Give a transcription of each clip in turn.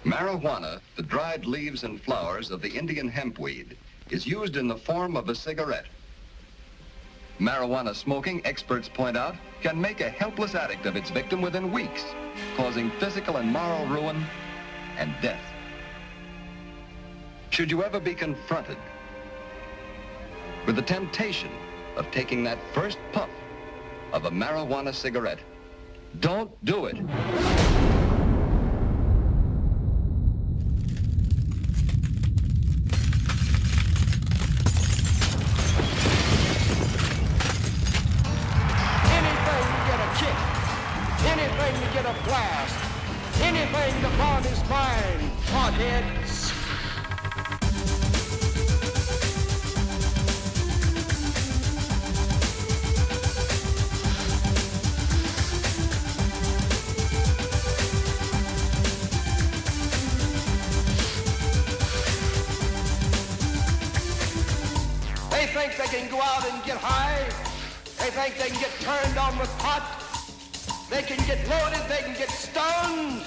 Marijuana, the dried leaves and flowers of the Indian hempweed, is used in the form of a cigarette. Marijuana smoking, experts point out, can make a helpless addict of its victim within weeks, causing physical and moral ruin and death. Should you ever be confronted with the temptation of taking that first puff of a marijuana cigarette, don't do it. Anything to get a blast, anything to burn his mind, potheads. They think they can go out and get high. They think they can get turned on with pot. They can get loaded, they can get stoned.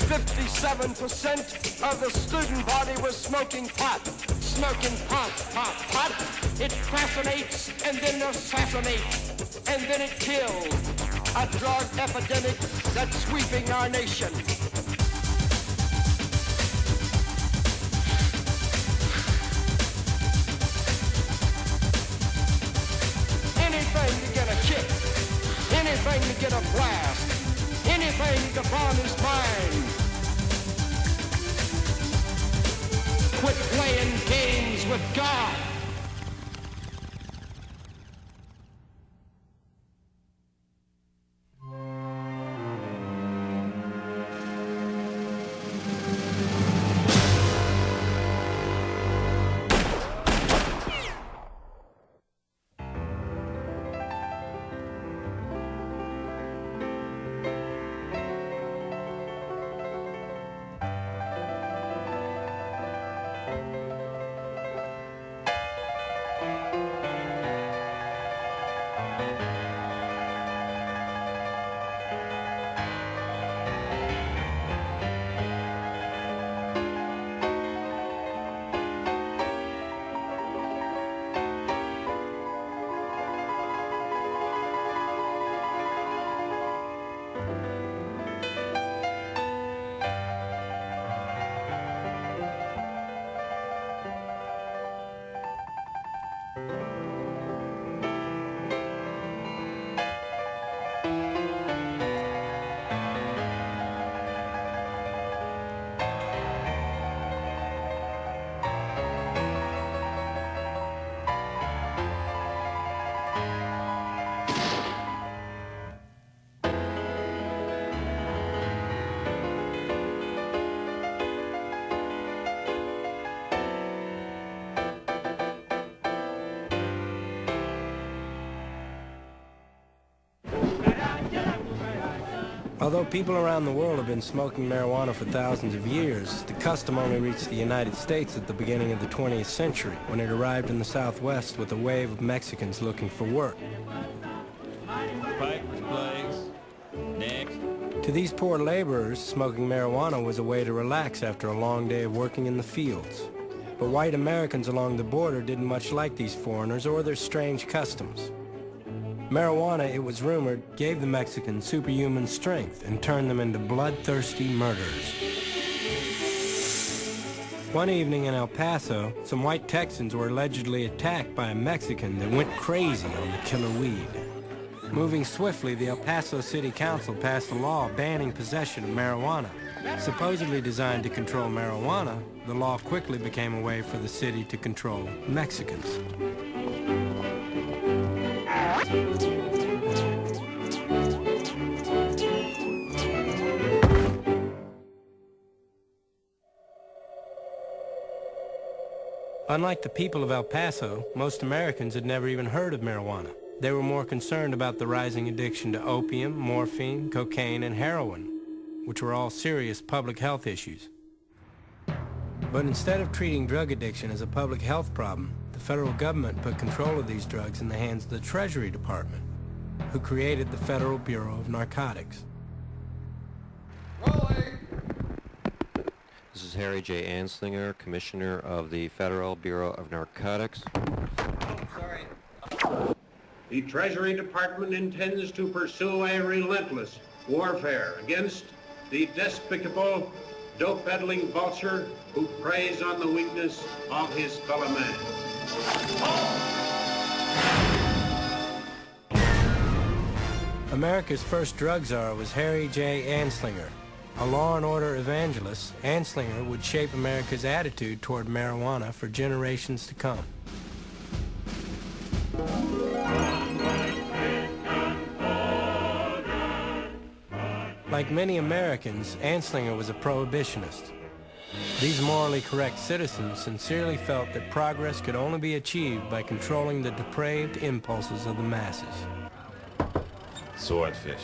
"57% of the student body was smoking pot. Smoking pot, pot, pot. It fascinates and then assassinates and then it kills. A drug epidemic that's sweeping our nation. Anything to get a kick, anything to get a blast, anything to burn his mind. Quit playing games with God. Although people around the world have been smoking marijuana for thousands of years, the custom only reached the United States at the beginning of the 20th century, when it arrived in the Southwest with a wave of Mexicans looking for work. Piper's Place. Next. To these poor laborers, smoking marijuana was a way to relax after a long day of working in the fields. But white Americans along the border didn't much like these foreigners or their strange customs. Marijuana, it was rumored, gave the Mexicans superhuman strength and turned them into bloodthirsty murderers. One evening in El Paso, some white Texans were allegedly attacked by a Mexican that went crazy on the killer weed. Moving swiftly, the El Paso City Council passed a law banning possession of marijuana. Supposedly designed to control marijuana, the law quickly became a way for the city to control Mexicans. Unlike the people of El Paso, most Americans had never even heard of marijuana. They were more concerned about the rising addiction to opium, morphine, cocaine, and heroin, which were all serious public health issues. But instead of treating drug addiction as a public health problem, the federal government put control of these drugs in the hands of the Treasury Department, who created the Federal Bureau of Narcotics. This is Harry J. Anslinger, Commissioner of the Federal Bureau of Narcotics. The Treasury Department intends to pursue a relentless warfare against the despicable, dope-peddling vulture who preys on the weakness of his fellow man. America's first drug czar was Harry J. Anslinger. A law and order evangelist, Anslinger would shape America's attitude toward marijuana for generations to come. Like many Americans, Anslinger was a prohibitionist. These morally correct citizens sincerely felt that progress could only be achieved by controlling the depraved impulses of the masses. Swordfish.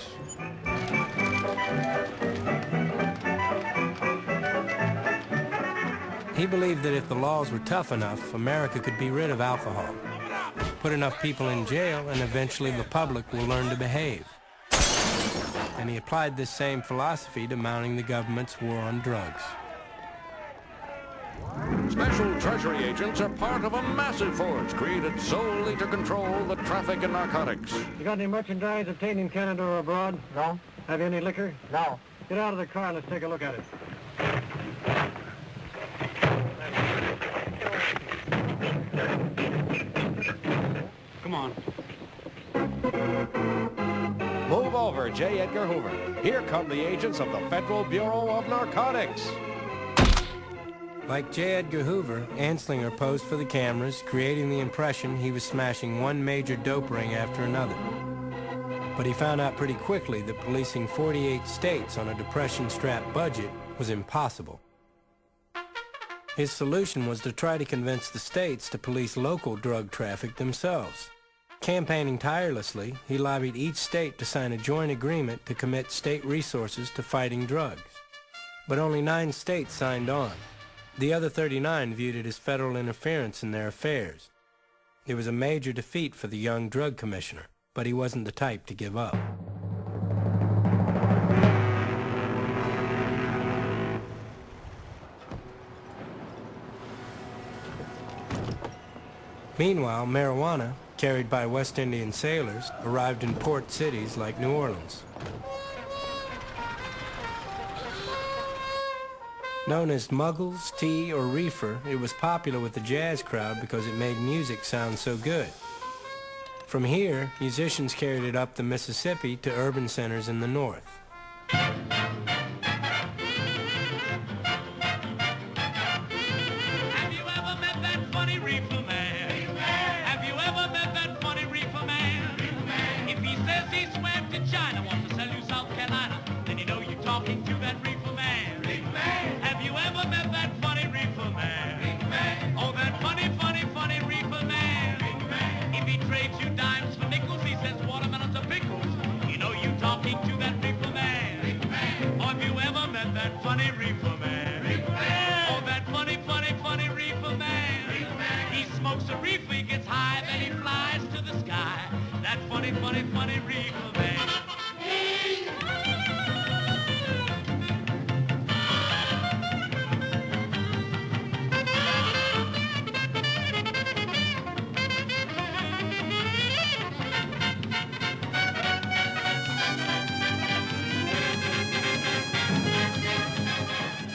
He believed that if the laws were tough enough, America could be rid of alcohol. Put enough people in jail, and eventually the public will learn to behave. And he applied this same philosophy to mounting the government's war on drugs. Special Treasury agents are part of a massive force created solely to control the traffic in narcotics. You got any merchandise obtained in Canada or abroad? No. Have you any liquor? No. Get out of the car and let's take a look at it. Come on. Move over, J. Edgar Hoover. Here come the agents of the Federal Bureau of Narcotics. Like J. Edgar Hoover, Anslinger posed for the cameras, creating the impression he was smashing one major dope ring after another. But he found out pretty quickly that policing 48 states on a depression-strapped budget was impossible. His solution was to try to convince the states to police local drug traffic themselves. Campaigning tirelessly, he lobbied each state to sign a joint agreement to commit state resources to fighting drugs. But only 9 states signed on. The other 39 viewed it as federal interference in their affairs. It was a major defeat for the young drug commissioner, but he wasn't the type to give up. Meanwhile, marijuana, carried by West Indian sailors, arrived in port cities like New Orleans. Known as muggles, tea, or reefer, it was popular with the jazz crowd because it made music sound so good. From here, musicians carried it up the Mississippi to urban centers in the north. Have you ever met that funny reefer man? Have you ever met that funny reefer man? If he says he swam to China, wants to sell you South Carolina, then you know you're talking to that reefer man. Have you ever met that funny reefer man? Oh, that funny, funny, funny reefer man. If he trades you dimes for nickels, he says watermelons are pickles. You know you talking to that reefer man. Or have you ever met that funny reefer man? Oh, that funny, funny, funny reefer man. He smokes a reefer, he gets high, then he flies to the sky. That funny, funny, funny reefer man.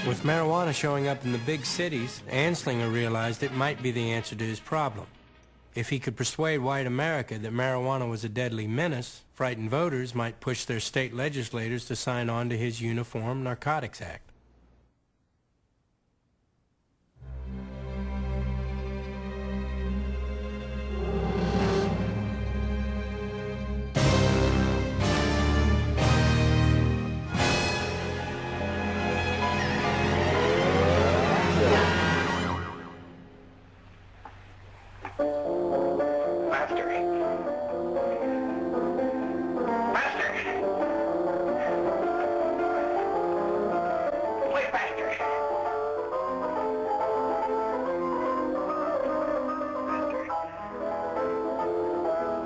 With marijuana showing up in the big cities, Anslinger realized it might be the answer to his problem. If he could persuade white America that marijuana was a deadly menace, frightened voters might push their state legislators to sign on to his Uniform Narcotics Act.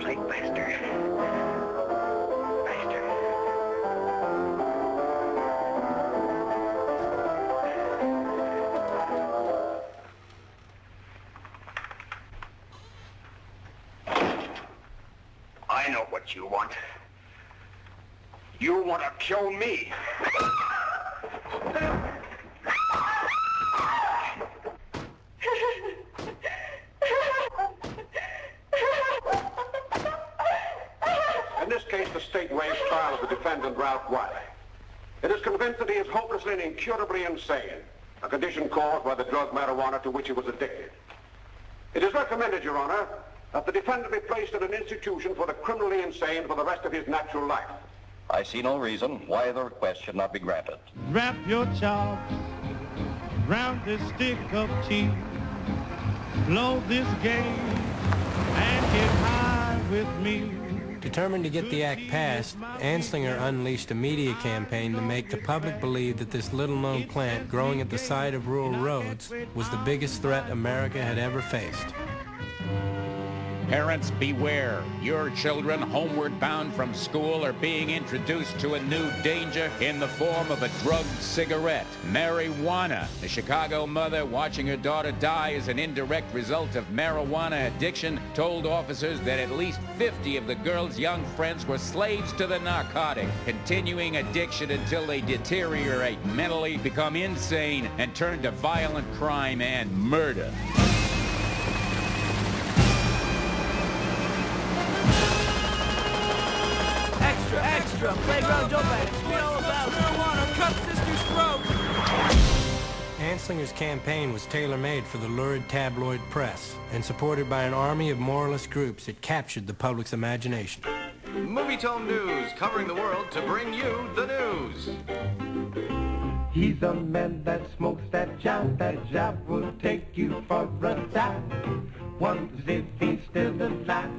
fight faster. Faster. I know what you want. You want to kill me. In this case, the state waives trial of the defendant, Ralph Wiley. It is convinced that he is hopelessly and incurably insane, a condition caused by the drug marijuana to which he was addicted. It is recommended, Your Honor, that the defendant be placed in an institution for the criminally insane for the rest of his natural life. I see no reason why the request should not be granted. Wrap your chops round this stick of cheese. Blow this game and get high with me. Determined to get the act passed, Anslinger unleashed a media campaign to make the public believe that this little-known plant growing at the side of rural roads was the biggest threat America had ever faced. Parents, beware. Your children homeward bound from school are being introduced to a new danger in the form of a drugged cigarette, marijuana. The Chicago mother watching her daughter die as an indirect result of marijuana addiction told officers that at least 50 of the girl's young friends were slaves to the narcotic, continuing addiction until they deteriorate mentally, become insane, and turn to violent crime and murder. Extra, playground jump at it. We all about marijuana, cut sister's throat. Anslinger's campaign was tailor-made for the lurid tabloid press and supported by an army of moralist groups that captured the public's imagination. Movie Tome News, covering the world to bring you the news. He's a man that smokes that job will take you for a ride. Wonders if he's still alive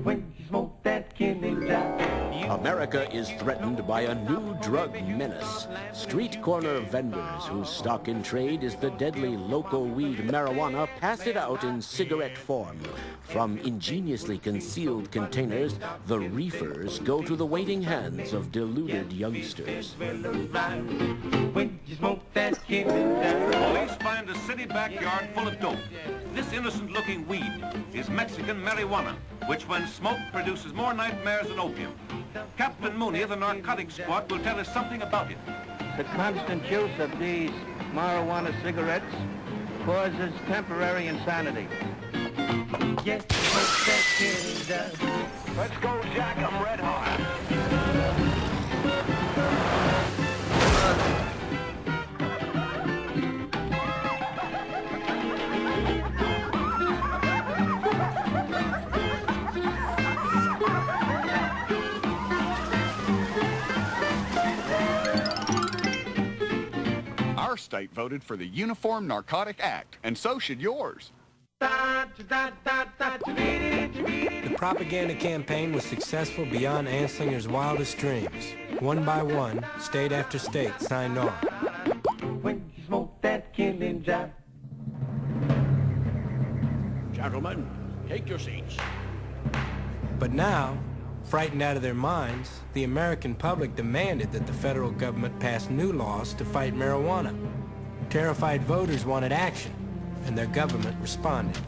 when you smoke that killing job. America is threatened by a new drug menace. Street corner vendors whose stock in trade is the deadly loco weed marijuana pass it out in cigarette form. From ingeniously concealed containers, the reefers go to the waiting hands of deluded youngsters. When you smoke that killing job. Police find a city backyard full of dope. This innocent-looking weed is Mexican marijuana, which when smoked produces more nightmares than opium. Captain Mooney of the narcotics squad will tell us something about it. The constant use of these marijuana cigarettes causes temporary insanity. Yes, smoke that killing job. Let's go, Jack. I'm red hot. Our state voted for the Uniform Narcotic Act, and so should yours. The propaganda campaign was successful beyond Anslinger's wildest dreams. One by one, state after state signed on. When you smoke that killing job. Gentlemen, take your seats. But now, frightened out of their minds, the American public demanded that the federal government pass new laws to fight marijuana. Terrified voters wanted action, and their government responded.